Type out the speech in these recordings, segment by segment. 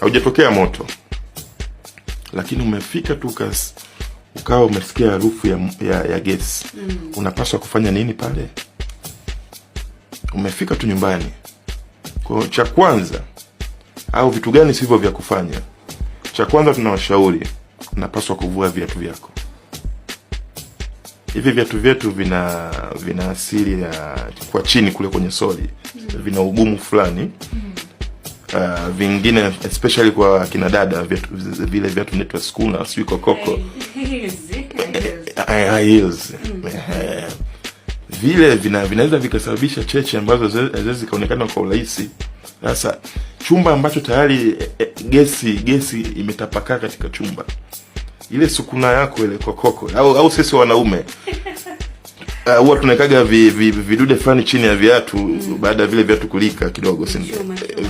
haujatokea moto, lakini umefika tu ukawa umesikia harufu ya gesi. Unapaswa kufanya nini pale? Umefika tu nyumbani, kwa cha kwanza, au vitu gani sivyo vya kufanya? Cha kwanza tunawashauri, unapaswa kuvua viatu vyako. Hivi viatu vyetu vina asili ya kwa chini kule kwenye soli, vina ugumu fulani. Vingine especially kwa kina dada, vile viatu vinaitwa skuna, sio kokoko, heels. Vile vinaweza vikasababisha cheche ambazo haziwezi kaonekana kwa urahisi. Sasa chumba ambacho tayari gesi imetapakaa katika chumba, ile sukuna yako ile kokoko, au sisi wanaume huwa tunakaga vidude fulani chini ya viatu baada ya vile viatu kulika kidogo,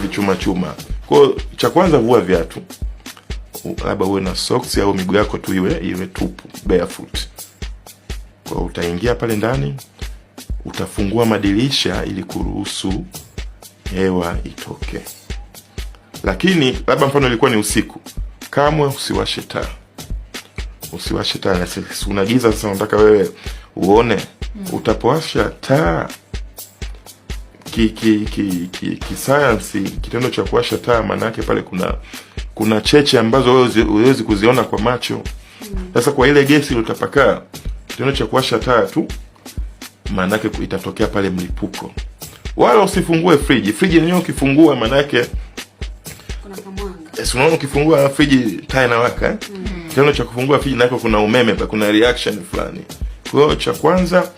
vichuma. Kwa cha kwanza, vua viatu, labda uwe na socks au miguu yako tu iwe tupu, barefoot. Kwa utaingia pale ndani, utafungua madirisha ili kuruhusu hewa itoke. Lakini labda mfano ilikuwa ni usiku, kamwe usiwashe taa. Usiwashe taa, una giza sasa, unataka wewe uone. Utapowasha taa, kisayansi, kitendo cha kuwasha taa maana yake pale kuna cheche ambazo wewe huwezi kuziona kwa macho. Sasa kwa ile gesi utapakaa, kitendo cha kuwasha taa tu, maana yake itatokea pale mlipuko. Wala usifungue friji. Friji yenyewe ukifungua, maana yake kuna kamwanga. Unaona, ukifungua friji taa inawaka. Kitendo cha kufungua friji nako kuna umeme, kuna reaction fulani. Kwa hiyo cha kwanza,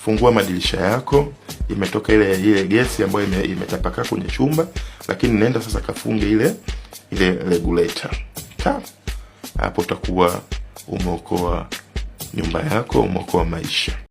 fungua madirisha yako, imetoka ile gesi ambayo imetapakaa kwenye chumba, lakini nenda sasa kafunge ile regulator. Hapo utakuwa umeokoa nyumba yako, umeokoa maisha.